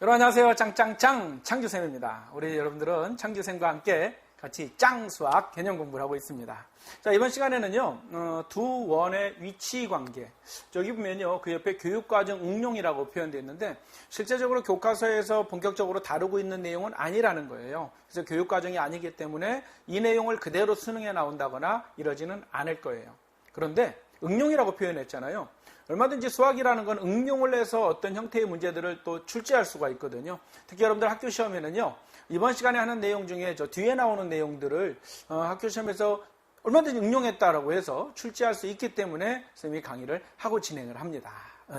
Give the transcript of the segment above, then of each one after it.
여러분 안녕하세요. 짱짱짱 창규쌤입니다. 우리 여러분들은 창규쌤과 함께 같이 짱 수학 개념 공부를 하고 있습니다. 자, 이번 시간에는요, 두 원의 위치 관계. 저기 보면요, 그 옆에 교육과정 응용이라고 표현되어 있는데, 실제적으로 교과서에서 본격적으로 다루고 있는 내용은 아니라는 거예요. 그래서 교육과정이 아니기 때문에 이 내용을 그대로 수능에 나온다거나 이러지는 않을 거예요. 그런데 응용이라고 표현했잖아요. 얼마든지 수학이라는 건 응용을 해서 어떤 형태의 문제들을 또 출제할 수가 있거든요. 특히 여러분들 학교 시험에는요, 이번 시간에 하는 내용 중에 저 뒤에 나오는 내용들을 학교 시험에서 얼마든지 응용했다라고 해서 출제할 수 있기 때문에 선생님이 강의를 하고 진행을 합니다.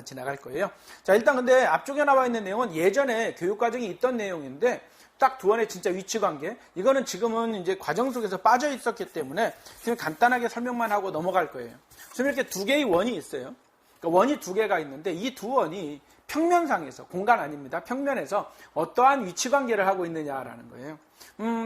지나갈 거예요. 자, 일단 근데 앞쪽에 나와 있는 내용은 예전에 교육과정이 있던 내용인데 딱 두 원의 진짜 위치관계, 이거는 지금은 이제 과정 속에서 빠져 있었기 때문에 그냥 간단하게 설명만 하고 넘어갈 거예요. 지금 이렇게 두 개의 원이 있어요. 그러니까 원이 두 개가 있는데 이 두 원이 평면상에서, 공간 아닙니다. 평면에서 어떠한 위치관계를 하고 있느냐라는 거예요.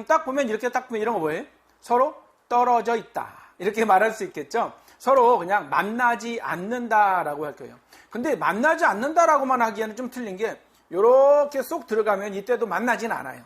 딱 보면 이렇게 딱 보면 이런 거 뭐예요? 서로 떨어져 있다. 이렇게 말할 수 있겠죠? 서로 그냥 만나지 않는다라고 할 거예요. 근데 만나지 않는다라고만 하기에는 좀 틀린 게 이렇게 쏙 들어가면 이때도 만나진 않아요.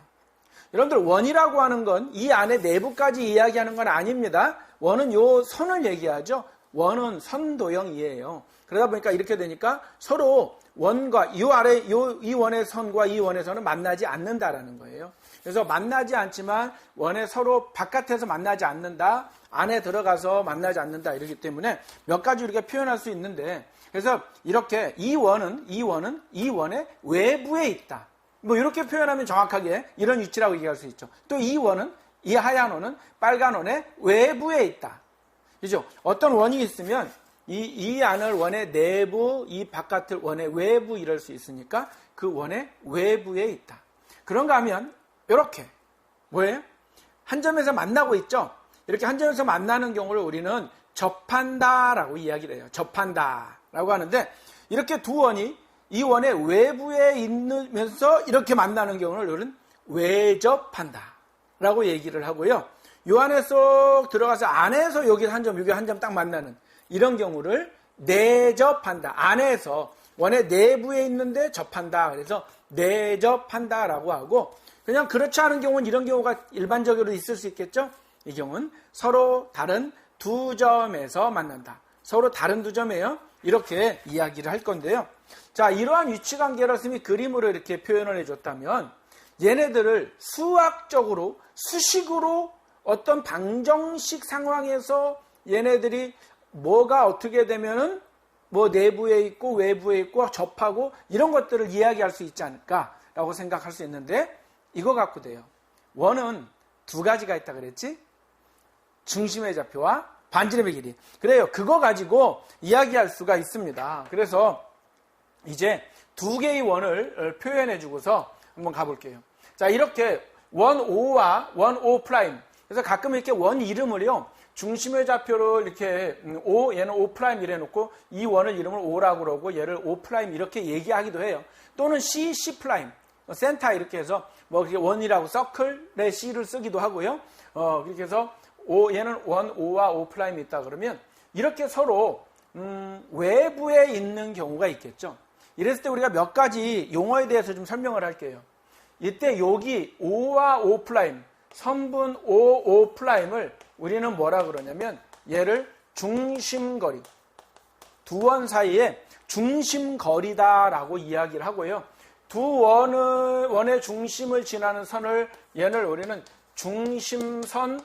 여러분들 원이라고 하는 건 이 안에 내부까지 이야기하는 건 아닙니다. 원은 요 선을 얘기하죠. 원은 선도형이에요. 그러다 보니까 이렇게 되니까 서로 원과 이 아래 이 원의 선과 이 원의 선은 만나지 않는다라는 거예요. 그래서 만나지 않지만 원에 서로 바깥에서 만나지 않는다, 안에 들어가서 만나지 않는다 이러기 때문에 몇 가지 이렇게 표현할 수 있는데, 그래서 이렇게 이 원은 이 원의 외부에 있다. 뭐 이렇게 표현하면 정확하게 이런 위치라고 얘기할 수 있죠. 또 이 원은, 이 하얀 원은 빨간 원의 외부에 있다. 그죠? 어떤 원이 있으면 이 안을 원의 내부, 이 바깥을 원의 외부 이럴 수 있으니까 그 원의 외부에 있다. 그런가 하면 이렇게 뭐예요? 한 점에서 만나고 있죠? 이렇게 한 점에서 만나는 경우를 우리는 접한다라고 이야기를 해요. 접한다라고 하는데, 이렇게 두 원이 이 원의 외부에 있으면서 이렇게 만나는 경우를 우리는 외접한다라고 얘기를 하고요. 요 안에 쏙 들어가서 안에서 여기 한 점, 여기 한 점 딱 만나는 이런 경우를 내접한다. 안에서 원의 내부에 있는데 접한다. 그래서 내접한다라고 하고, 그냥 그렇지 않은 경우는 이런 경우가 일반적으로 있을 수 있겠죠? 이 경우는 서로 다른 두 점에서 만난다. 서로 다른 두 점이에요. 이렇게 이야기를 할 건데요. 자, 이러한 위치관계를 선생님이 그림으로 이렇게 표현을 해줬다면 얘네들을 수학적으로, 수식으로 어떤 방정식 상황에서 얘네들이 뭐가 어떻게 되면은 뭐 내부에 있고 외부에 있고 접하고 이런 것들을 이야기할 수 있지 않을까라고 생각할 수 있는데, 이거 갖고 돼요. 원은 두 가지가 있다 그랬지? 중심의 좌표와 반지름의 길이. 그래요. 그거 가지고 이야기할 수가 있습니다. 그래서 이제 두 개의 원을 표현해 주고서 한번 가볼게요. 자, 이렇게 원 O와 원 O 프라임. 그래서 가끔 이렇게 원 이름을요, 중심의 좌표를 이렇게 O, 얘는 O 프라임 이래 놓고 이 원을 이름을 O라고 그러고 얘를 O 프라임 이렇게 얘기하기도 해요. 또는 C, C 프라임, 센터 이렇게 해서 뭐 원이라고 서클에 C를 쓰기도 하고요. 그렇게 해서 얘는 원 O와 O 프라임이 있다 그러면 이렇게 서로 외부에 있는 경우가 있겠죠. 이랬을 때 우리가 몇 가지 용어에 대해서 좀 설명을 할게요. 이때 여기 O와 O 프라임, 선분 O 프라임을 우리는 뭐라 그러냐면 얘를 중심거리, 두 원 사이에 중심거리다라고 이야기를 하고요. 두 원의 중심을 지나는 선을 얘를 우리는 중심선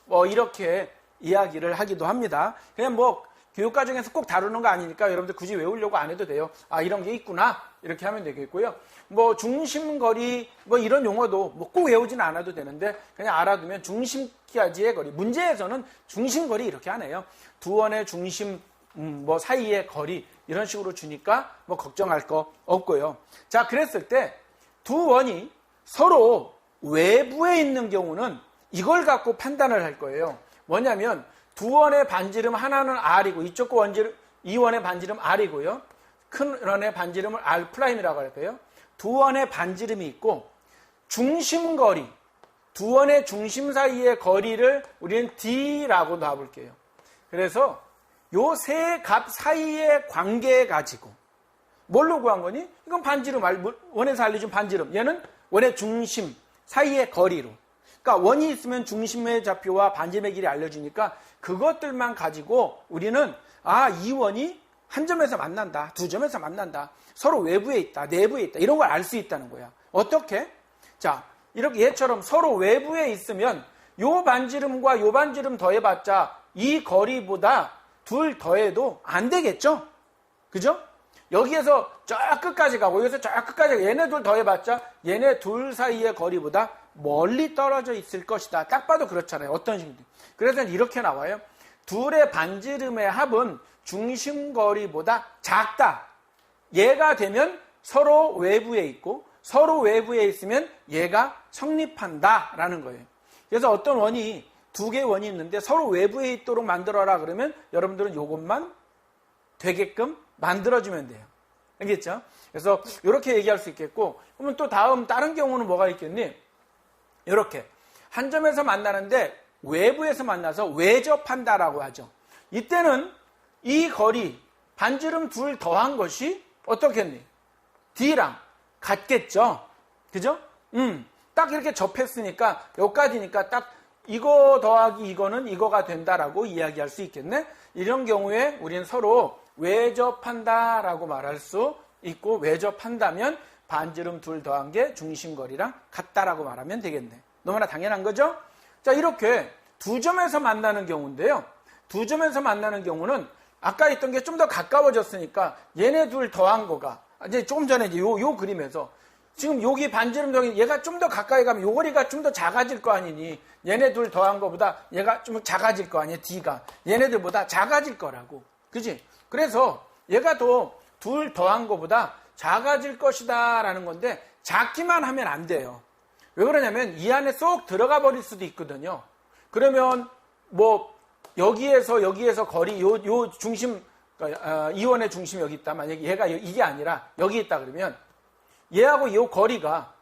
뭐 이렇게 이야기를 하기도 합니다. 그냥 뭐 교육과정에서 꼭 다루는 거 아니니까 여러분들 굳이 외우려고 안 해도 돼요. 아, 이런 게 있구나 이렇게 하면 되겠고요. 뭐 중심거리 뭐 이런 용어도 뭐 꼭 외우지는 않아도 되는데 그냥 알아두면 중심까지의 거리, 문제에서는 중심거리 이렇게 하네요. 두 원의 중심 뭐 사이의 거리 이런 식으로 주니까 뭐 걱정할 거 없고요. 자, 그랬을 때 두 원이 서로 외부에 있는 경우는 이걸 갖고 판단을 할 거예요. 뭐냐면 두 원의 반지름 하나는 R이고 이쪽 이 원의 반지름 R이고요. 큰 원의 반지름을 R'이라고 할까요? 두 원의 반지름이 있고 중심거리, 두 원의 중심 사이의 거리를 우리는 D라고 놔볼게요. 그래서 요 세 값 사이의 관계 가지고 뭘로 구한 거니? 이건 반지름, 원에서 알려준 반지름. 얘는 원의 중심 사이의 거리로. 그러니까 원이 있으면 중심의 좌표와 반지름의 길이 알려주니까 그것들만 가지고 우리는 이 원이 한 점에서 만난다, 두 점에서 만난다, 서로 외부에 있다, 내부에 있다, 이런 걸 알 수 있다는 거야. 어떻게? 자, 이렇게 얘처럼 서로 외부에 있으면 요 반지름과 요 반지름 더해봤자 이 거리보다 둘 더해도 안 되겠죠? 그죠? 여기에서 저 끝까지 가고 여기서 저 끝까지 가고 얘네 둘 더해봤자 얘네 둘 사이의 거리보다 멀리 떨어져 있을 것이다. 딱 봐도 그렇잖아요. 어떤 식인지. 그래서 이렇게 나와요. 둘의 반지름의 합은 중심거리보다 작다. 얘가 되면 서로 외부에 있고 서로 외부에 있으면 얘가 성립한다라는 거예요. 그래서 어떤 원이 두 개의 원이 있는데 서로 외부에 있도록 만들어라 그러면 여러분들은 이것만 되게끔 만들어주면 돼요. 알겠죠? 그래서 이렇게 얘기할 수 있겠고, 그러면 또 다른 경우는 뭐가 있겠니? 이렇게 한 점에서 만나는데 외부에서 만나서 외접한다라고 하죠. 이때는 이 거리 반지름 둘 더한 것이 어떻겠니? D랑 같겠죠? 그죠? 딱 이렇게 접했으니까 여기까지니까 딱 이거 더하기 이거는 이거가 된다라고 이야기할 수 있겠네? 이런 경우에 우리는 서로 외접한다라고 말할 수 있고, 외접한다면 반지름 둘 더한 게 중심거리랑 같다라고 말하면 되겠네. 너무나 당연한 거죠? 자, 이렇게 두 점에서 만나는 경우인데요. 두 점에서 만나는 경우는 아까 있던 게 좀 더 가까워졌으니까 얘네 둘 더한 거가 이제 조금 전에 이제 요 그림에서 지금 여기 반지름 정이 얘가 좀 더 가까이 가면 요 거리가 좀 더 작아질 거 아니니, 얘네 둘 더한 거보다 얘가 좀 작아질 거 아니야. D가 얘네들보다 작아질 거라고. 그지? 그래서 얘가 더 둘 더한 거보다 작아질 것이다 라는 건데, 작기만 하면 안 돼요. 왜 그러냐면 이 안에 쏙 들어가 버릴 수도 있거든요. 그러면 뭐 여기에서 거리 요 중심, 이 원의 중심이 여기 있다. 만약에 얘가 이게 아니라 여기 있다 그러면 얘하고 이 거리가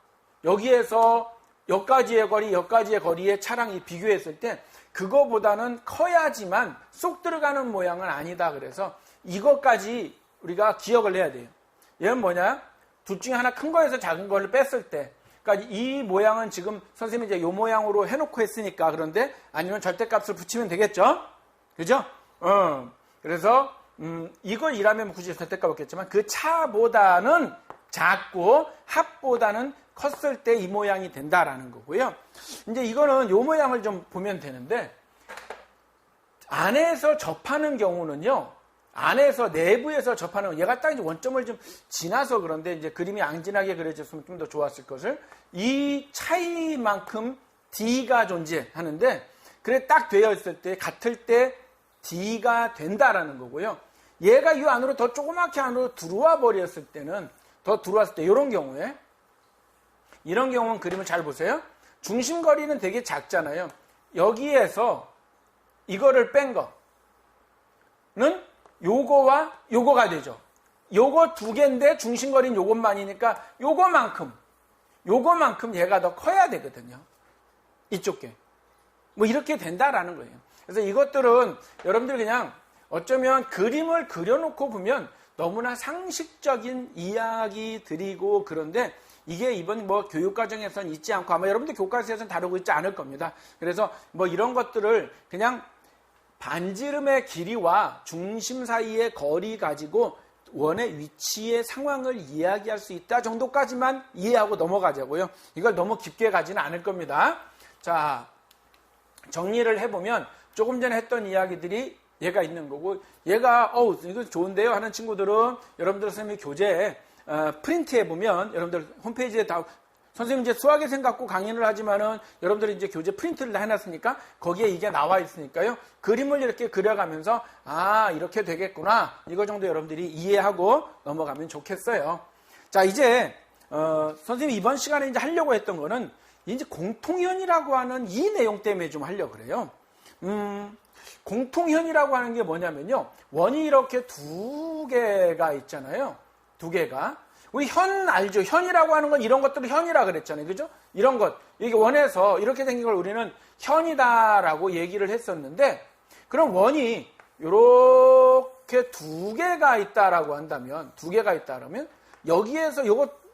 여기에서 여기까지의 거리의 차량이 비교했을 때 그거보다는 커야지만 쏙 들어가는 모양은 아니다. 그래서 이것까지 우리가 기억을 해야 돼요. 얘는 뭐냐? 둘 중에 하나 큰 거에서 작은 거를 뺐을 때, 그러니까 이 모양은 지금 선생님이 이제 요 모양으로 해놓고 했으니까, 그런데 아니면 절대값을 붙이면 되겠죠? 그죠? 그래서 이걸 일하면 굳이 절대값 없겠지만 그 차보다는 작고 합보다는 컸을 때 이 모양이 된다라는 거고요. 이제 이거는 요 모양을 좀 보면 되는데, 안에서 접하는 경우는요, 안에서 내부에서 접하는, 얘가 딱 이제 원점을 좀 지나서 그런데 이제 그림이 앙진하게 그려졌으면 좀 더 좋았을 것을, 이 차이만큼 D가 존재하는데, 그래 딱 되어 있을 때 같을 때 D가 된다라는 거고요. 얘가 이 안으로 더 조그맣게 안으로 들어와 버렸을 때는, 더 들어왔을 때 이런 경우는 그림을 잘 보세요. 중심거리는 되게 작잖아요. 여기에서 이거를 뺀 거는 요거와 요거가 되죠. 요거 두 개인데 중심거리는 요것만이니까 요거만큼 얘가 더 커야 되거든요. 이쪽 게. 뭐 이렇게 된다라는 거예요. 그래서 이것들은 여러분들 그냥 어쩌면 그림을 그려놓고 보면 너무나 상식적인 이야기들이고, 그런데 이게 이번 뭐 교육과정에서는 있지 않고 아마 여러분들 교과서에서는 다루고 있지 않을 겁니다. 그래서 뭐 이런 것들을 그냥 반지름의 길이와 중심 사이의 거리 가지고 원의 위치의 상황을 이야기할 수 있다 정도까지만 이해하고 넘어가자고요. 이걸 너무 깊게 가지는 않을 겁니다. 자, 정리를 해보면 조금 전에 했던 이야기들이 얘가 있는 거고, 얘가 이거 좋은데요 하는 친구들은 여러분들 선생님이 교재에 프린트해 보면, 여러분들 홈페이지에 다 선생님 이제 수학의 갖고 강의를 하지만은 여러분들이 이제 교재 프린트를 다 해놨으니까 거기에 이게 나와 있으니까요. 그림을 이렇게 그려가면서 이렇게 되겠구나, 이거 정도 여러분들이 이해하고 넘어가면 좋겠어요. 자, 이제 선생님이 이번 시간에 이제 하려고 했던 거는 이제 공통현이라고 하는 이 내용 때문에 좀 하려고 그래요. 공통현이라고 하는 게 뭐냐면요, 원이 이렇게 두 개가 있잖아요. 두 개가. 우리 현 알죠? 현이라고 하는 건 이런 것들을 현이라 그랬잖아요. 그죠? 이런 것. 이게 원에서 이렇게 생긴 걸 우리는 현이다라고 얘기를 했었는데, 그럼 원이 이렇게 두 개가 있다라고 한다면, 여기에서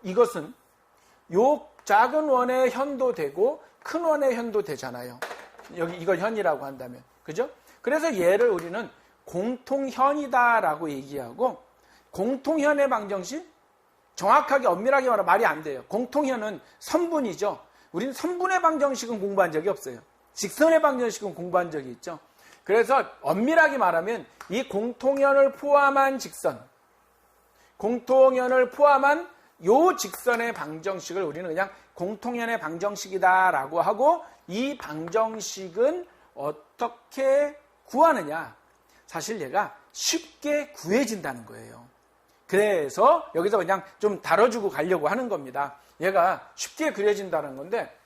이것은 요 작은 원의 현도 되고 큰 원의 현도 되잖아요. 여기 이걸 현이라고 한다면. 그죠? 그래서 얘를 우리는 공통현이다라고 얘기하고, 공통현의 방정식, 정확하게 엄밀하게 말하면 말이 안 돼요. 공통현은 선분이죠. 우리는 선분의 방정식은 공부한 적이 없어요. 직선의 방정식은 공부한 적이 있죠. 그래서 엄밀하게 말하면 이 공통현을 포함한 직선, 공통현을 포함한 요 직선의 방정식을 우리는 그냥 공통현의 방정식이다라고 하고, 이 방정식은 어떻게 구하느냐? 사실 얘가 쉽게 구해진다는 거예요. 그래서 여기서 그냥 좀 다뤄주고 가려고 하는 겁니다. 얘가 쉽게 그려진다는 건데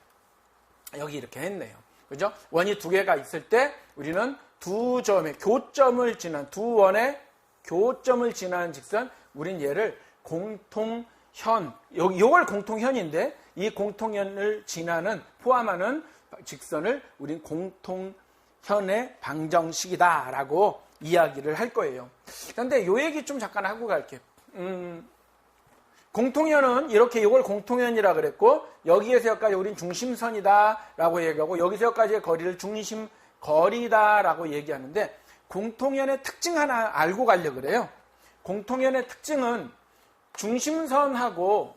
여기 이렇게 했네요. 그죠? 원이 두 개가 있을 때 우리는 두 점의 교점을 지난, 두 원의 교점을 지나는 직선, 우린 얘를 공통현, 요걸 공통현인데 이 공통현을 지나는, 포함하는 직선을 우린 공통현의 방정식이다라고 이야기를 할 거예요. 그런데 요 얘기 좀 잠깐 하고 갈게요. 공통현은 이렇게 이걸 공통현이라 그랬고, 여기에서 여기까지 우린 중심선이다라고 얘기하고, 여기서 여기까지의 거리를 중심거리다라고 얘기하는데, 공통현의 특징 하나 알고 가려고 그래요. 공통현의 특징은 중심선하고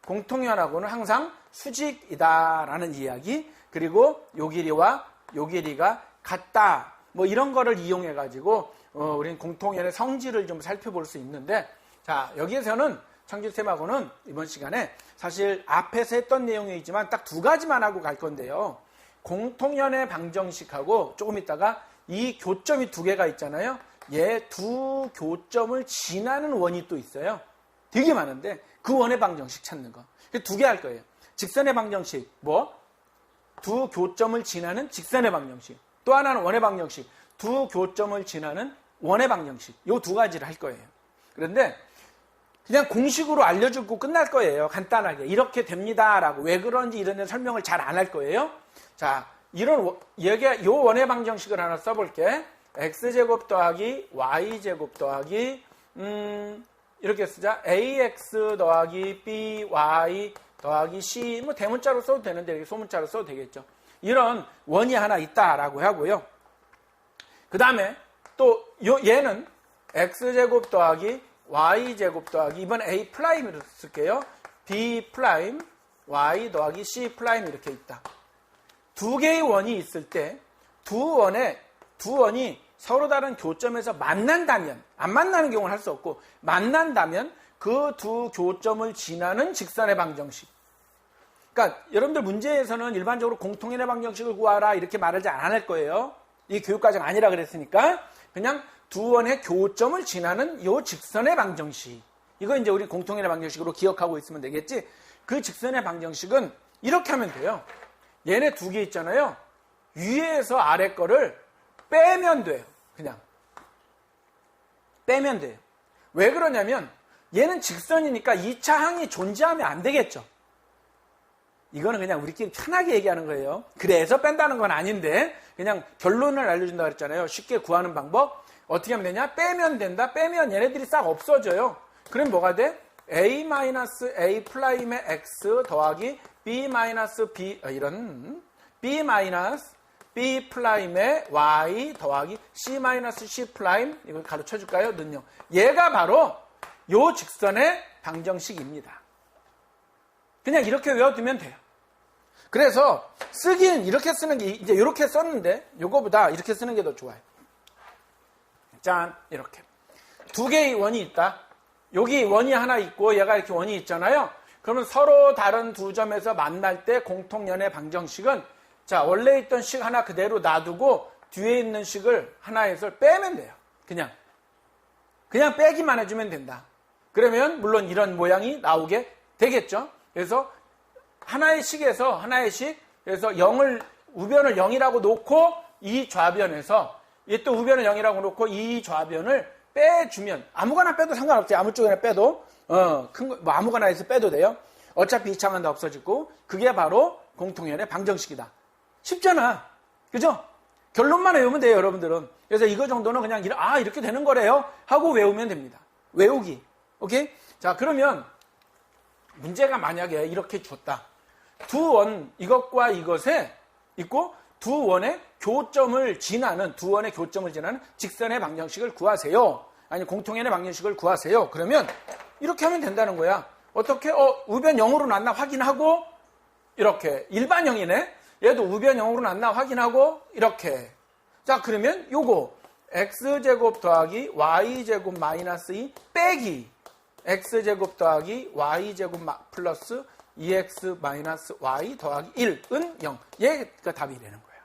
공통현하고는 항상 수직이다라는 이야기, 그리고 요 길이와 요 길이가 같다, 뭐 이런 거를 이용해 가지고 우리는 공통현의 성질을 좀 살펴볼 수 있는데, 자, 여기에서는 청질쌤하고는 이번 시간에 사실 앞에서 했던 내용이지만 딱 두 가지만 하고 갈 건데요. 공통현의 방정식하고 조금 있다가 이 교점이 두 개가 있잖아요. 얘 두 교점을 지나는 원이 또 있어요. 되게 많은데 그 원의 방정식 찾는 거. 두 개 할 거예요. 직선의 방정식, 두 교점을 지나는 직선의 방정식. 또 하나는 원의 방정식, 두 교점을 지나는 원의 방정식. 요 두 가지를 할 거예요. 그런데 그냥 공식으로 알려주고 끝날 거예요. 간단하게. 이렇게 됩니다라고. 왜 그런지 이런 데 설명을 잘 안 할 거예요. 자, 요 원의 방정식을 하나 써볼게. x제곱 더하기 y제곱 더하기 이렇게 쓰자. ax 더하기 by 더하기 c, 뭐 대문자로 써도 되는데 이렇게 소문자로 써도 되겠죠. 이런 원이 하나 있다라고 하고요. 그 다음에 또 얘는 x제곱 더하기 y제곱 더하기, 이번 a 프라임으로 쓸게요. b 프라임 y 더하기 c 프라임 이렇게 있다. 두 개의 원이 있을 때 두 원이 서로 다른 교점에서 만난다면, 안 만나는 경우는 할 수 없고, 만난다면 그 두 교점을 지나는 직선의 방정식. 그러니까 여러분들 문제에서는 일반적으로 공통현의 방정식을 구하라 이렇게 말을 잘 안 할 거예요. 이 교육과정 아니라 그랬으니까 그냥 두 원의 교점을 지나는 요 직선의 방정식. 이거 이제 우리 공통현의 방정식으로 기억하고 있으면 되겠지. 그 직선의 방정식은 이렇게 하면 돼요. 얘네 두 개 있잖아요. 위에서 아래 거를 빼면 돼요. 그냥 빼면 돼요. 왜 그러냐면 얘는 직선이니까 2차 항이 존재하면 안 되겠죠. 이거는 그냥 우리끼리 편하게 얘기하는 거예요. 그래서 뺀다는 건 아닌데 그냥 결론을 알려준다고 그랬잖아요. 쉽게 구하는 방법. 어떻게 하면 되냐? 빼면 된다. 빼면 얘네들이 싹 없어져요. 그럼 뭐가 돼? a-a 프라임의 x 더하기 b-b 이런 b 프라임의 y 더하기 c 프라임, 이걸 가로쳐 줄까요? 는요. 얘가 바로 요 직선의 방정식입니다. 그냥 이렇게 외워두면 돼요. 그래서 쓰긴 이렇게 쓰는 게, 이제 이렇게 썼는데 요거보다 이렇게 쓰는 게 더 좋아요. 짠, 이렇게 두 개의 원이 있다. 여기 원이 하나 있고 얘가 이렇게 원이 있잖아요. 그러면 서로 다른 두 점에서 만날 때 공통연의 방정식은, 자, 원래 있던 식 하나 그대로 놔두고 뒤에 있는 식을 하나에서 빼면 돼요. 그냥 빼기만 해주면 된다. 그러면 물론 이런 모양이 나오게 되겠죠. 그래서 하나의 식에서 그래서 우변을 0이라고 놓고 이 좌변에서, 이 또 우변을 0이라고 놓고 이 좌변을 빼주면, 아무거나 빼도 상관없지. 아무 쪽이나 빼도 큰 거, 뭐 아무거나 해서 빼도 돼요. 어차피 이차만 다 없어지고, 그게 바로 공통연의 방정식이다. 쉽잖아. 그죠? 결론만 외우면 돼요, 여러분들은. 그래서 이거 정도는 그냥 이렇게 되는 거래요 하고 외우면 됩니다. 외우기. 오케이? 자, 그러면 문제가 만약에 이렇게 줬다. 두 원, 이것과 이것에 있고 두 원의 교점을 지나는 직선의 방정식을 구하세요. 아니 공통연의 방정식을 구하세요. 그러면 이렇게 하면 된다는 거야. 어떻게? 우변 0으로 났나 확인하고 이렇게. 일반형이네. 얘도 우변 0으로 났나 확인하고 이렇게. 자, 그러면 요거 x제곱 더하기 y제곱 마이너스 2 빼기 x제곱 더하기 y제곱 플러스 2x 마이너스 y 더하기 1은 0. 얘가 답이 되는 거예요.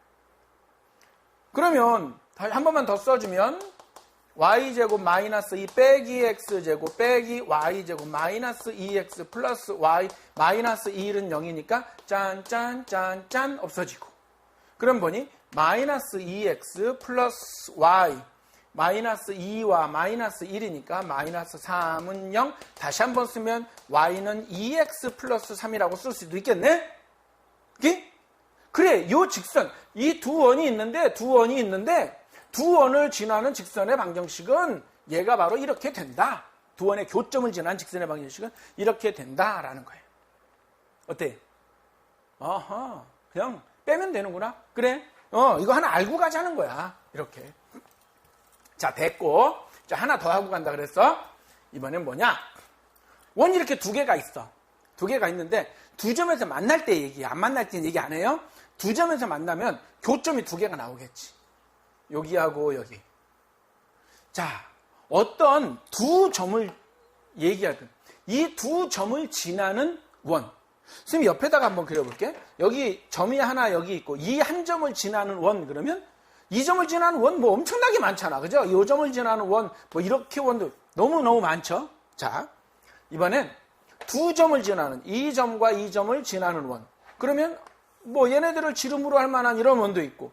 그러면 한 번만 더 써주면 y제곱 마이너스 2 빼기 x제곱 빼기 y제곱 마이너스 2x 플러스 y 마이너스 1은 0이니까 짠짠짠짠 없어지고. 그럼 보니 마이너스 2x 플러스 y 마이너스 2와 마이너스 1이니까 마이너스 3은 0. 다시 한번 쓰면 y는 2x 플러스 3이라고 쓸 수도 있겠네? 그래, 요 직선, 이 두 원이 있는데 두 원을 지나는 직선의 방정식은 얘가 바로 이렇게 된다. 두 원의 교점을 지나는 직선의 방정식은 이렇게 된다라는 거예요. 어때? 그냥 빼면 되는구나. 그래? 이거 하나 알고 가자는 거야. 이렇게. 자, 됐고. 자, 하나 더 하고 간다 그랬어. 이번엔 뭐냐? 원이 이렇게 두 개가 있어. 두 개가 있는데 두 점에서 만날 때 얘기, 안 만날 때는 얘기 안 해요? 두 점에서 만나면 교점이 두 개가 나오겠지. 여기하고 여기. 자, 어떤 두 점을 얘기하든 이 두 점을 지나는 원. 선생님 옆에다가 한번 그려볼게. 여기 점이 하나 여기 있고 이 한 점을 지나는 원 그러면 이 점을 지나는 원 뭐 엄청나게 많잖아. 그죠? 이 점을 지나는 원 뭐 이렇게 원도 너무너무 많죠. 자, 이번엔 두 점을 지나는 이 점과 이 점을 지나는 원. 그러면 뭐 얘네들을 지름으로 할 만한 이런 원도 있고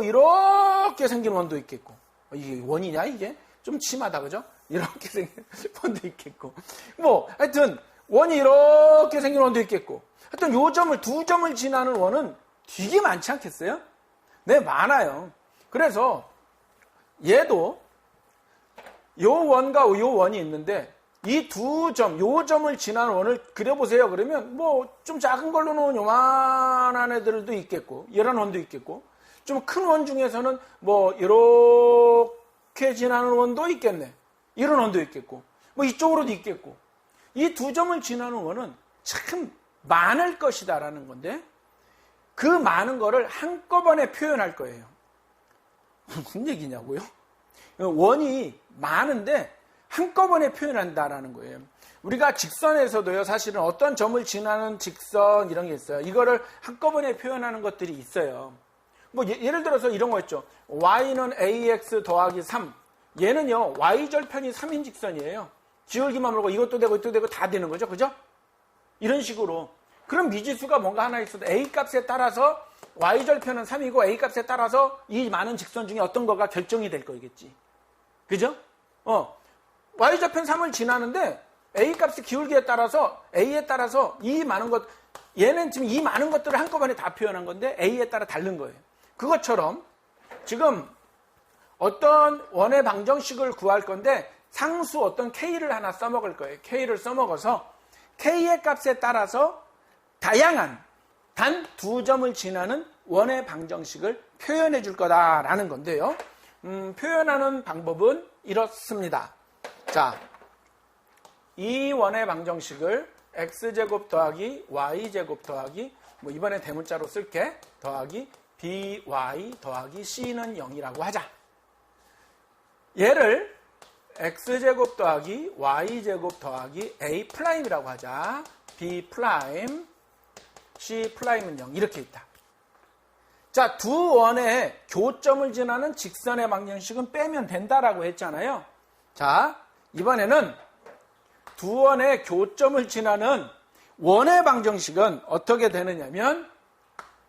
이렇게 생긴 원도 있겠고. 이게 원이냐 이게? 좀 심하다 그죠? 이렇게 생긴 원도 있겠고. 뭐 하여튼 원이 이렇게 생긴 원도 있겠고. 하여튼 요 점을 두 점을 지나는 원은 되게 많지 않겠어요? 네, 많아요. 그래서 얘도 요 원과 요 원이 있는데 이 두 점, 요 점을 지나는 원을 그려보세요. 그러면 뭐 좀 작은 걸로는 요만한 애들도 있겠고 이런 원도 있겠고 좀 큰 원 중에서는 뭐 이렇게 지나는 원도 있겠네. 이런 원도 있겠고 뭐 이쪽으로도 있겠고 이 두 점을 지나는 원은 참 많을 것이다라는 건데 그 많은 거를 한꺼번에 표현할 거예요. 무슨 얘기냐고요? 원이 많은데 한꺼번에 표현한다라는 거예요. 우리가 직선에서도요, 사실은 어떤 점을 지나는 직선 이런 게 있어요. 이거를 한꺼번에 표현하는 것들이 있어요. 뭐 예를 들어서 이런 거 있죠. y는 ax 더하기 3. 얘는요, y절편이 3인 직선이에요. 기울기만 물고 이것도 되고 이것도 되고 다 되는 거죠. 그죠? 이런 식으로. 그럼 미지수가 뭔가 하나 있어도 a 값에 따라서 y절편은 3이고 a 값에 따라서 이 많은 직선 중에 어떤 거가 결정이 될 거겠지. 그죠? y절편 3을 지나는데 a 값의 기울기에 따라서 a에 따라서 이 많은 것 얘는 지금 이 많은 것들을 한꺼번에 다 표현한 건데 a에 따라 다른 거예요. 그것처럼 지금 어떤 원의 방정식을 구할 건데 상수 어떤 k를 하나 써먹을 거예요. k를 써먹어서 k의 값에 따라서 다양한 단 두 점을 지나는 원의 방정식을 표현해 줄 거다라는 건데요. 표현하는 방법은 이렇습니다. 자, 이 원의 방정식을 x제곱 더하기 y제곱 더하기 뭐 이번에 대문자로 쓸게 더하기 by 더하기 c는 0이라고 하자. 얘를 x제곱 더하기 y제곱 더하기 a'이라고 하자. b', c'은 0 이렇게 있다. 자, 두 원의 교점을 지나는 직선의 방정식은 빼면 된다라고 했잖아요. 자, 이번에는 두 원의 교점을 지나는 원의 방정식은 어떻게 되느냐면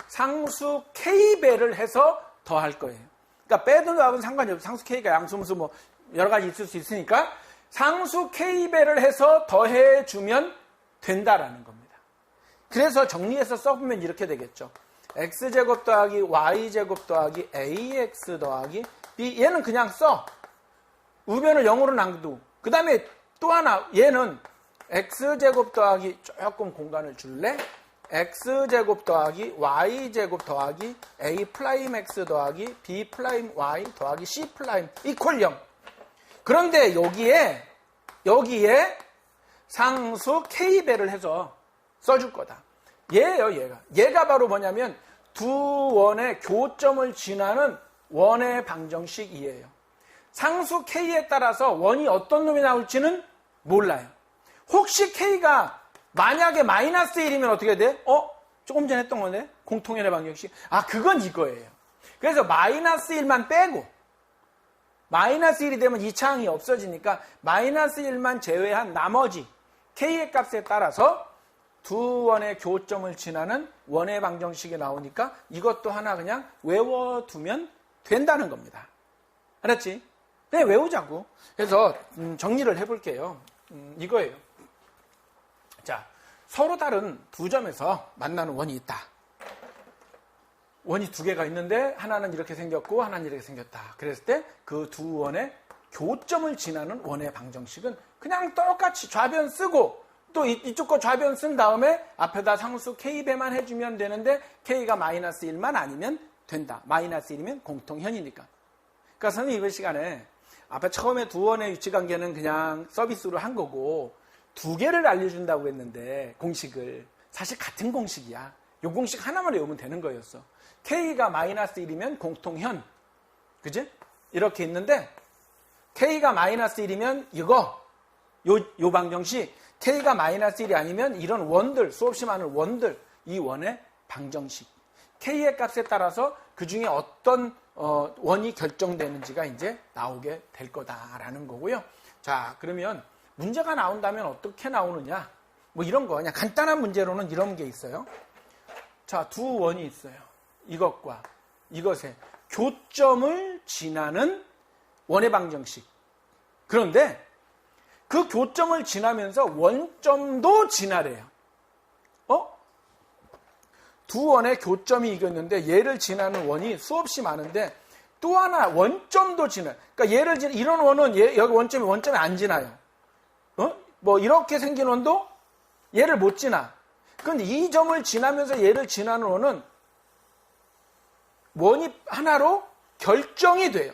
상수 k배를 해서 더할 거예요. 그러니까 빼든 더하고는 상관이 없어요. 상수 k가 양수무수 뭐 여러 가지 있을 수 있으니까 상수 k배를 해서 더해주면 된다라는 겁니다. 그래서 정리해서 써보면 이렇게 되겠죠. x제곱 더하기 y제곱 더하기 ax 더하기 B 얘는 그냥 써. 우변을 0으로 남기고 그 다음에 또 하나 얘는 x제곱 더하기 조금 공간을 줄래? x제곱 더하기 y제곱 더하기 a 프라임 x 더하기 b 프라임 y 더하기 c 프라임 이퀄 0. 그런데 여기에 상수 k배를 해서 써줄 거다. 얘예요, 얘가 바로 뭐냐면 두 원의 교점을 지나는 원의 방정식이에요. 상수 k에 따라서 원이 어떤 놈이 나올지는 몰라요. 혹시 k가 만약에 마이너스 1이면 어떻게 돼? 조금 전에 했던 건데 공통연의 방정식. 그건 이거예요. 그래서 마이너스 1만 빼고 마이너스 1이 되면 이 차항이 없어지니까 마이너스 1만 제외한 나머지 k의 값에 따라서 두 원의 교점을 지나는 원의 방정식이 나오니까 이것도 하나 그냥 외워두면 된다는 겁니다. 알았지? 그냥 외우자고. 그래서 정리를 해볼게요. 이거예요. 자, 서로 다른 두 점에서 만나는 원이 있다. 원이 두 개가 있는데 하나는 이렇게 생겼고 하나는 이렇게 생겼다. 그랬을 때 그 두 원의 교점을 지나는 원의 방정식은 그냥 똑같이 좌변 쓰고 또 이쪽 거 좌변 쓴 다음에 앞에다 상수 k배만 해주면 되는데 k가 마이너스 1만 아니면 된다. 마이너스 1이면 공통현이니까. 그러니까 선생님 이번 시간에 앞에 처음에 두 원의 위치관계는 그냥 서비스로 한 거고 두 개를 알려준다고 했는데 공식을 사실 같은 공식이야. 이 공식 하나만 외우면 되는 거였어. k가 마이너스 1이면 공통현. 그지? 이렇게 있는데 k가 마이너스 1이면 요 방정식 k가 마이너스 1이 아니면 이런 원들 수없이 많은 원들 이 원의 방정식 k의 값에 따라서 그 중에 어떤 원이 결정되는지가 이제 나오게 될 거다라는 거고요. 자, 그러면 문제가 나온다면 어떻게 나오느냐? 뭐 이런 거 그냥 간단한 문제로는 이런 게 있어요. 자, 두 원이 있어요. 이것과 이것의 교점을 지나는 원의 방정식. 그런데 그 교점을 지나면서 원점도 지나래요. 두 원의 교점이 이겼는데 얘를 지나는 원이 수없이 많은데 또 하나 원점도 지나요. 그러니까 이런 원은 여기 원점이 안 지나요. 뭐 이렇게 생긴 원도 얘를 못 지나. 그런데 이 점을 지나면서 얘를 지나는 원은 원이 하나로 결정이 돼요.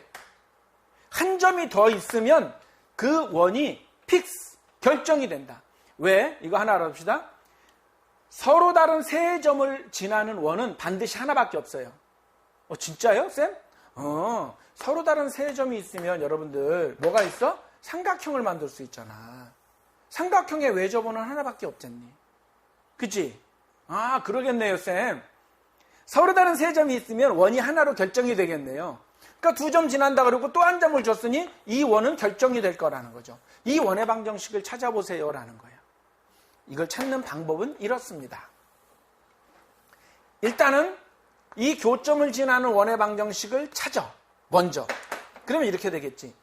한 점이 더 있으면 그 원이 픽스, 결정이 된다. 왜? 이거 하나 알아봅시다. 서로 다른 세 점을 지나는 원은 반드시 하나밖에 없어요. 진짜요, 쌤? 서로 다른 세 점이 있으면 여러분들 뭐가 있어? 삼각형을 만들 수 있잖아. 삼각형의 외접원은 하나밖에 없잖니. 그치? 그러겠네요, 쌤. 서로 다른 세 점이 있으면 원이 하나로 결정이 되겠네요. 그러니까 두 점 지난다 그러고 또 한 점을 줬으니 이 원은 결정이 될 거라는 거죠. 이 원의 방정식을 찾아보세요라는 거예요. 이걸 찾는 방법은 이렇습니다. 일단은 이 교점을 지나는 원의 방정식을 찾아. 먼저. 그러면 이렇게 되겠지.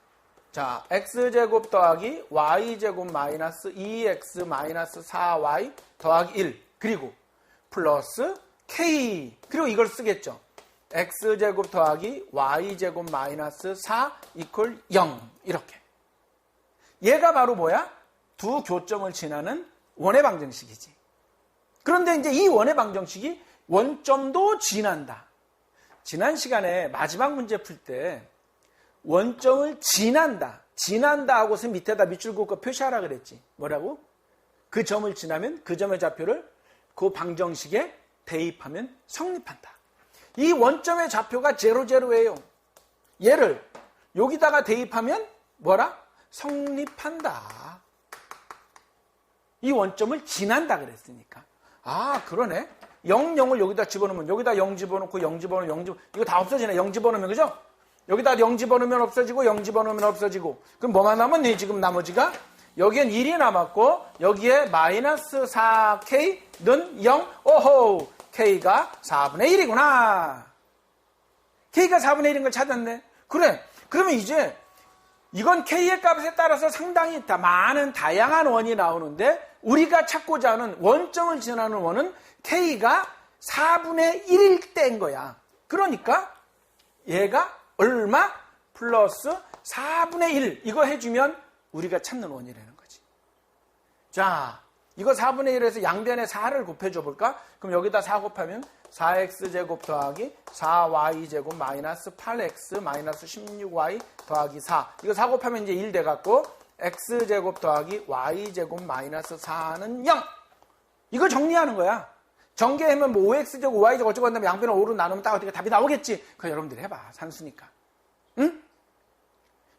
자, x제곱 더하기 y제곱 마이너스 2x 마이너스 4y 더하기 1 그리고 플러스 k 그리고 이걸 쓰겠죠. x제곱 더하기 y제곱 마이너스 4 이퀄 0 이렇게. 얘가 바로 뭐야? 두 교점을 지나는 원의 방정식이지. 그런데 이제 이 원의 방정식이 원점도 지난다. 지난 시간에 마지막 문제 풀 때 원점을 지난다 하고서 밑에다 밑줄 긋고 표시하라 그랬지. 뭐라고? 그 점을 지나면 그 점의 좌표를 그 방정식에 대입하면 성립한다. 이 원점의 좌표가 0,0예요. 얘를 여기다가 대입하면 뭐라? 성립한다. 이 원점을 지난다 그랬으니까. 그러네. 0, 0을 여기다 집어넣으면 여기다 0 집어넣고 0 집어넣으면 0 집어넣으면 이거 다 없어지네. 0 집어넣으면 그죠? 여기다 0 집어넣으면 없어지고 0 집어넣으면 없어지고 그럼 뭐만 남았니 지금 나머지가? 여기엔 1이 남았고 여기에 마이너스 4k는 0. 오호! k가 4분의 1이구나. k가 4분의 1인 걸 찾았네. 그래. 그러면 이제 이건 k의 값에 따라서 상당히 많은 다양한 원이 나오는데 우리가 찾고자 하는 원점을 지나는 원은 k가 4분의 1일 때인 거야. 그러니까 얘가 얼마? 플러스 4분의 1 이거 해주면 우리가 찾는 원이라는 거지. 자, 이거 4분의 1에서 양변에 4를 곱해줘 볼까? 그럼 여기다 4 곱하면 4x제곱 더하기 4y제곱 마이너스 8x 마이너스 16y 더하기 4. 이거 4 곱하면 이제 1 돼갖고 x제곱 더하기 y제곱 마이너스 4는 0. 이거 정리하는 거야. 전개하면 뭐 5x제곱 5y제곱 어쩌고 한다면 양변을 5로 나누면 딱 어떻게 답이 나오겠지. 그거 여러분들이 해봐. 산수니까. 응?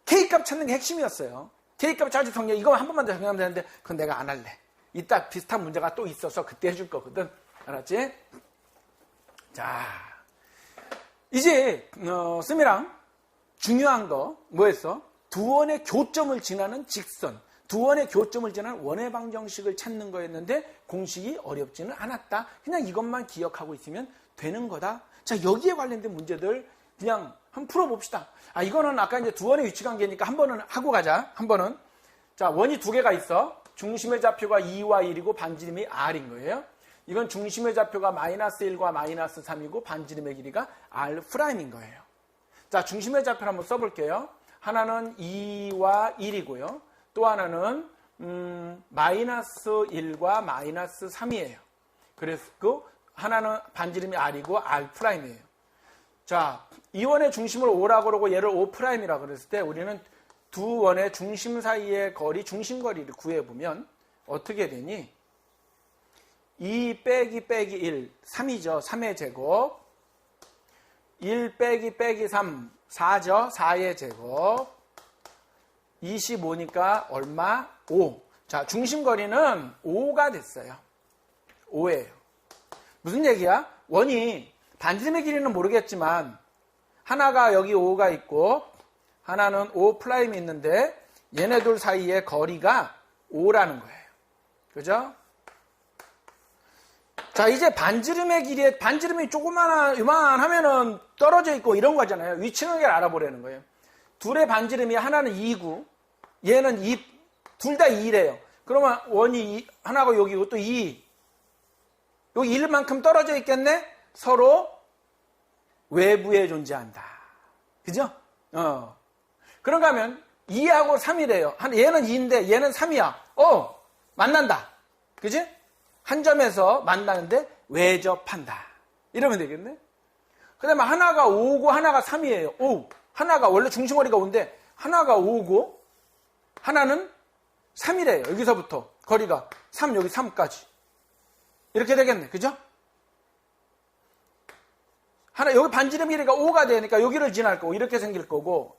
K값 찾는 게 핵심이었어요. K값 찾을 정리 이거 한 번만 더 정리하면 되는데 그건 내가 안 할래. 이따 비슷한 문제가 또 있어서 그때 해줄 거거든. 알았지? 자, 이제 씀이랑 중요한 거 뭐였어? 두 원의 교점을 지나는 직선, 두 원의 교점을 지나는 원의 방정식을 찾는 거였는데 공식이 어렵지는 않았다. 그냥 이것만 기억하고 있으면 되는 거다. 자, 여기에 관련된 문제들 그냥 한번 풀어봅시다. 아, 이거는 아까 이제 두 원의 위치 관계니까 한 번은 하고 가자. 한 번은. 자, 원이 두 개가 있어. 중심의 좌표가 2와 1이고 반지름이 r인 거예요. 이건 중심의 좌표가 마이너스 1과 마이너스 3이고 반지름의 길이가 r'인 거예요. 자, 중심의 좌표를 한번 써볼게요. 하나는 2와 1이고요. 또 하나는 마이너스 1과 마이너스 3이에요. 그래서 그 하나는 반지름이 r이고 r'이에요. 자, 이 원의 중심을 5라고 그러고 얘를 5'이라고 그랬을 때 우리는 두 원의 중심 사이의 거리, 중심거리를 구해보면 어떻게 되니? 2 빼기 1, 3이죠. 3의 제곱. 1 빼기 3, 4죠. 4의 제곱. 25니까 얼마? 5. 자, 중심거리는 5가 됐어요. 5예요. 무슨 얘기야? 원이 반지름의 길이는 모르겠지만 하나가 여기 5가 있고 하나는 5' 있는데 얘네들 사이의 거리가 5라는 거예요. 그죠? 자, 이제 반지름의 길이에 반지름이 요만하면은 떨어져 있고 이런 거잖아요. 위치관계를 알아보려는 거예요. 둘의 반지름이 하나는 2고 얘는 2, 둘 다 2래요. 그러면 원이 하나가 여기고 또 2. 여기 1만큼 떨어져 있겠네? 서로 외부에 존재한다. 그죠? 그런가 하면 2하고 3이래요. 얘는 2인데 얘는 3이야. 만난다. 그지? 한 점에서 만나는데 외접한다. 이러면 되겠네? 그 다음에 하나가 5고 하나가 3이에요. 하나가 원래 중심거리가 5인데 하나가 5고 하나는 3이래요. 여기서부터 거리가 3, 여기 3까지. 이렇게 되겠네. 그죠? 여기 반지름 길이가 5가 되니까 여기를 지날 거고 이렇게 생길 거고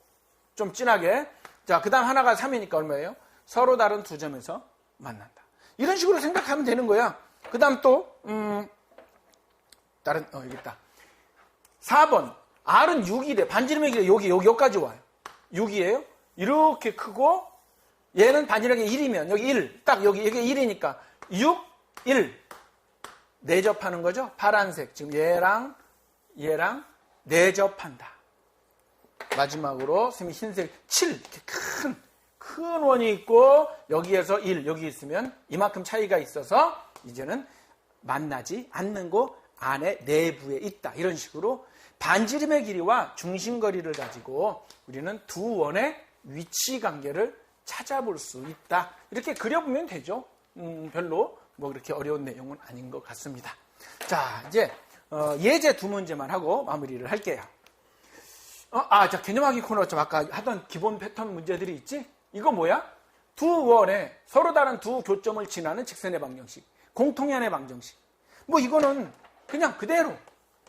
좀 진하게. 자, 그 다음 하나가 3이니까 얼마예요? 서로 다른 두 점에서 만난다. 이런 식으로 생각하면 되는 거야. 그 다음 또 여기 있다. 4번 R은 6이래. 반지름의 길이 여기까지 와요. 6이에요. 이렇게 크고 얘는 반지름의 1이면 여기 1. 딱 여기 1이니까 6, 1. 내접하는 거죠. 파란색. 지금 얘랑 내접한다. 마지막으로 선생님이 흰색 7. 이렇게 큰 원이 있고 여기에서 1 여기 있으면 이만큼 차이가 있어서 이제는 만나지 않는 곳 안에 내부에 있다. 이런 식으로 반지름의 길이와 중심거리를 가지고 우리는 두 원의 위치 관계를 찾아볼 수 있다. 이렇게 그려보면 되죠. 별로 뭐 그렇게 어려운 내용은 아닌 것 같습니다. 자, 이제 예제 두 문제만 하고 마무리를 할게요. 자, 개념하기 코너 좀 아까 하던 기본 패턴 문제들이 있지? 이거 뭐야? 두 원의 서로 다른 두 교점을 지나는 직선의 방정식. 공통연의 방정식. 뭐 이거는 그냥 그대로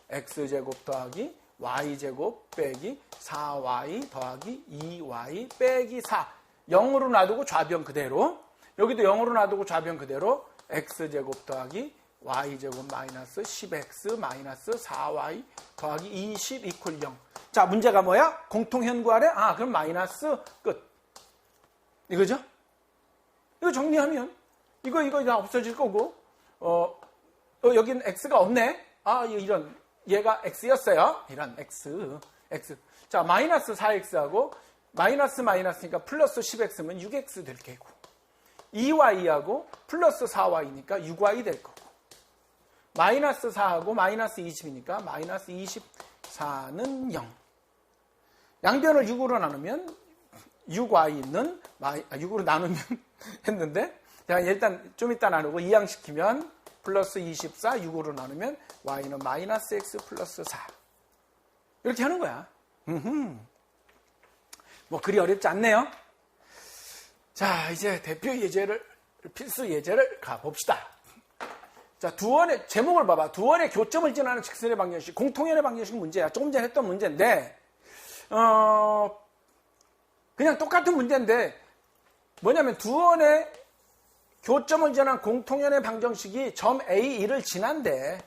x제곱 더하기 y제곱 빼기 4y 더하기 2y 빼기 4. 0으로 놔두고 좌변 그대로. 여기도 0으로 놔두고 좌변 그대로 x제곱 더하기 y제곱 마이너스 10x 마이너스 4y 더하기 20 이퀄 0. 자, 문제가 뭐야? 공통현 구하래? 그럼 마이너스 끝. 이거죠? 이거 정리하면 이거 다 없어질 거고 여기는 x가 없네. 이런 얘가 x였어요. 이런 x. 자, 마이너스 4x하고 마이너스니까 플러스 10x면 6x 될 거고 2y하고 플러스 4y니까 6y 될 거고 마이너스 4하고 마이너스 20이니까 마이너스 24는 0. 양변을 6으로 나누면 6y는 6으로 나누면 했는데 제가 일단 좀 이따 나누고 이항시키면 플러스 24 6으로 나누면 y는 마이너스 x 플러스 4 이렇게 하는 거야. 뭐 그리 어렵지 않네요. 자, 이제 대표 예제를 필수 예제를 가봅시다. 자, 두 원의 제목을 봐봐. 두 원의 교점을 지나는 직선의 방정식, 공통연의 방정식 문제야. 조금 전에 했던 문제인데 그냥 똑같은 문제인데 뭐냐면 두 원의 교점을 지나는 공통연의 방정식이 점 A1을 지난대.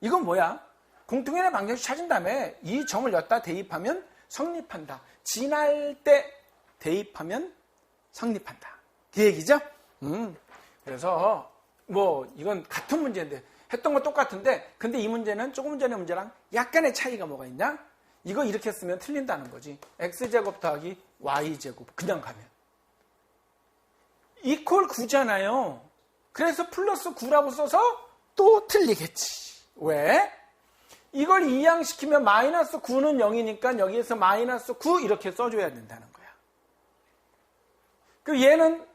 이건 뭐야? 공통연의 방정식 찾은 다음에 이 점을 여기다 대입하면 성립한다. 지날 때 대입하면 성립한다. 그 얘기죠? 그래서 뭐 이건 같은 문제인데 했던 거 똑같은데 근데 이 문제는 조금 전의 문제랑 약간의 차이가 뭐가 있냐? 이거 이렇게 쓰면 틀린다는 거지. x제곱 더하기 y제곱 그냥 가면 이퀄 9잖아요. 그래서 플러스 9라고 써서 또 틀리겠지. 왜? 이걸 이항시키면 마이너스 9는 0이니까 여기에서 마이너스 9 이렇게 써줘야 된다는 거야. 그 얘는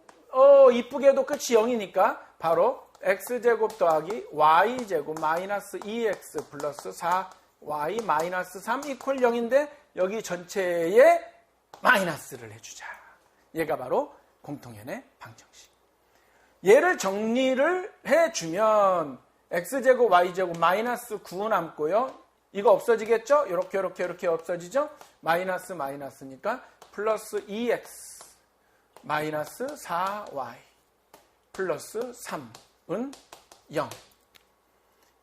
이쁘게도 끝이 0이니까 바로 x제곱 더하기 y제곱 마이너스 2x 플러스 4y 마이너스 3 이퀄 0인데 여기 전체에 마이너스를 해주자. 얘가 바로 공통연의 방정식. 얘를 정리를 해주면 x제곱 y제곱 마이너스 9 남고요. 이거 없어지겠죠? 이렇게 없어지죠? 마이너스 마이너스니까 플러스 2x 마이너스 4y 플러스 3은 0.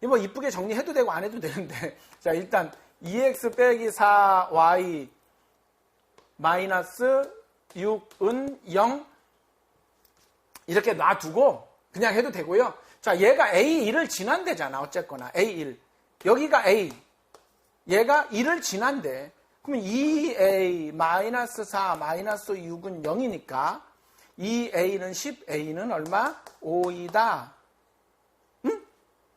이거 뭐 이쁘게 정리해도 되고 안 해도 되는데 자 일단 2x 빼기 4y 마이너스 6은 0 이렇게 놔두고 그냥 해도 되고요. 자 얘가 A1을 지난대잖아. 어쨌거나 A1 여기가 A 얘가 1을 지난대. 그러면 2A 마이너스 4 마이너스 6은 0이니까 2A는 10A는 얼마? 5이다. 응?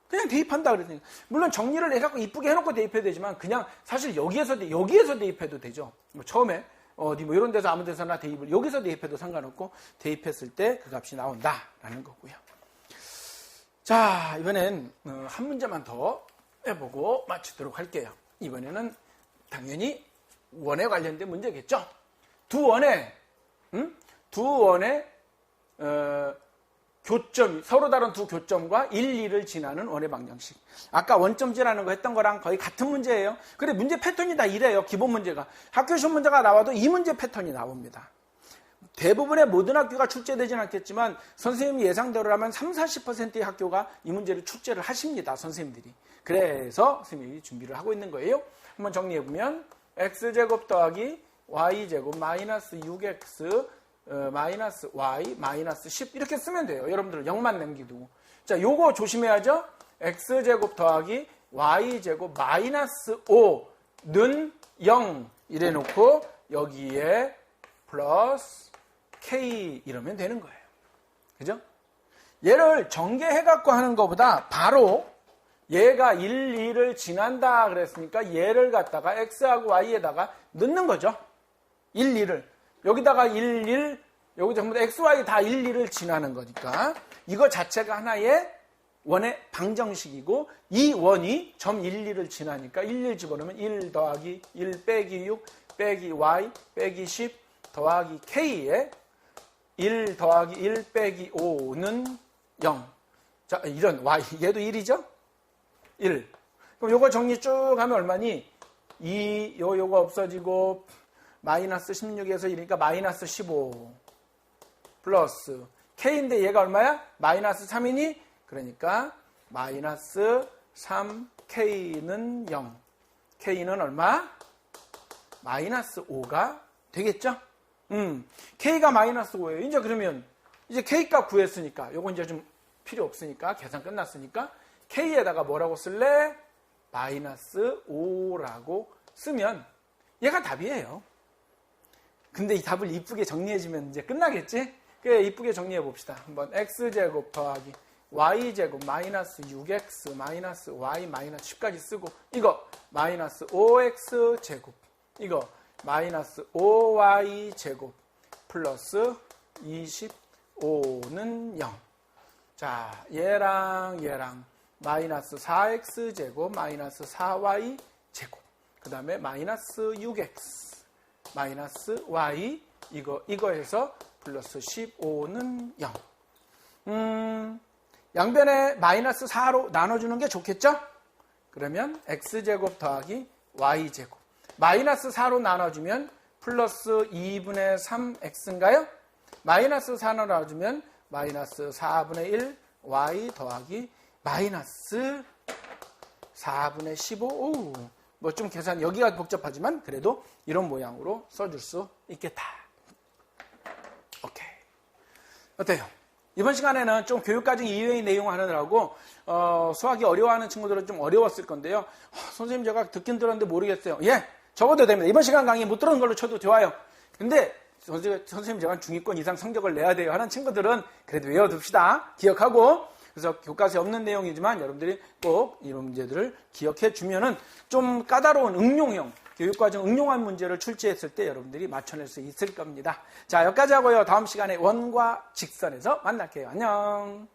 그냥 대입한다 그랬으니까. 물론 정리를 해갖고 이쁘게 해놓고 대입해도 되지만 그냥 사실 여기에서 대입해도 되죠. 뭐 처음에 어디 뭐 이런 데서 아무 데서나 대입을 여기서 대입해도 상관없고 대입했을 때 그 값이 나온다라는 거고요. 자 이번엔 한 문제만 더 해보고 마치도록 할게요. 이번에는 당연히 원에 관련된 문제겠죠. 두 원의 교점, 서로 다른 두 교점과 1, 2를 지나는 원의 방정식. 아까 원점 지나는 거 했던 거랑 거의 같은 문제예요. 근데 문제 패턴이 다 이래요. 기본 문제가. 학교 시험 문제가 나와도 이 문제 패턴이 나옵니다. 대부분의 모든 학교가 출제되지는 않겠지만 선생님 예상대로라면 30-40%의 학교가 이 문제를 출제를 하십니다. 선생님들이. 그래서 선생님이 준비를 하고 있는 거예요. 한번 정리해보면 x제곱 더하기 y제곱 마이너스 6x 마이너스 y 마이너스 10 이렇게 쓰면 돼요. 여러분들 0만 남기두고. 자, 요거 조심해야죠. x제곱 더하기 y제곱 마이너스 5는 0 이래 놓고 여기에 플러스 k 이러면 되는 거예요. 그죠? 얘를 전개해갖고 하는 것보다 바로 얘가 1, 2를 지난다 그랬으니까 얘를 갖다가 x하고 y에다가 넣는 거죠. 1, 2를. 여기다가 1, 1, 여기 전부 다 x, y 다 1, 2를 지나는 거니까 이거 자체가 하나의 원의 방정식이고 이 원이 점 1, 2를 지나니까 1, 1 집어넣으면 1 더하기 1 빼기 6 빼기 y 빼기 10 더하기 k에 1 더하기 1 빼기 5는 0. 자, 이런 y, 얘도 1이죠? 1. 그럼 요거 정리 쭉 하면 얼마니? 2, 요거 없어지고 마이너스 16에서 1이니까 마이너스 15 플러스 k인데 얘가 얼마야? 마이너스 3이니? 그러니까 마이너스 3k는 0. k는 얼마? 마이너스 5가 되겠죠? k가 마이너스 5예요. 이제 그러면 이제 k값 구했으니까 요거 이제 좀 필요 없으니까 계산 끝났으니까 k에다가 뭐라고 쓸래? 마이너스 5라고 쓰면 얘가 답이에요. 근데 이 답을 이쁘게 정리해주면 이제 끝나겠지? 그래, 이쁘게 정리해 봅시다. 한번 x제곱 더하기 y제곱 마이너스 6x 마이너스 y 마이너스 10까지 쓰고 이거 마이너스 5x제곱 이거 마이너스 5y 제곱 플러스 25는 0. 자, 얘랑 마이너스 4x 제곱 마이너스 4y 제곱. 그 다음에 마이너스 6x 마이너스 y 이거에서 플러스 15는 0. 양변에 마이너스 4로 나눠주는 게 좋겠죠? 그러면 x제곱 더하기 y제곱. 마이너스 4로 나눠주면 플러스 2분의 3x인가요? 마이너스 4로 나눠주면 마이너스 4분의 1 y 더하기 마이너스 4분의 15. 뭐 좀 계산 여기가 복잡하지만 그래도 이런 모양으로 써줄 수 있겠다. 오케이. 어때요? 이번 시간에는 좀 교육과정 이외의 내용 하느라고 수학이 어려워하는 친구들은 좀 어려웠을 건데요. 선생님 제가 듣긴 들었는데 모르겠어요. 예, 적어도 됩니다. 이번 시간 강의 못 들은 걸로 쳐도 좋아요. 근데 선생님 제가 중위권 이상 성적을 내야 돼요 하는 친구들은 그래도 외워둡시다. 기억하고. 그래서 교과서에 없는 내용이지만 여러분들이 꼭 이런 문제들을 기억해 주면은 좀 까다로운 응용형 교육과정 응용한 문제를 출제했을 때 여러분들이 맞춰낼 수 있을 겁니다. 자, 여기까지 하고요. 다음 시간에 원과 직선에서 만날게요. 안녕.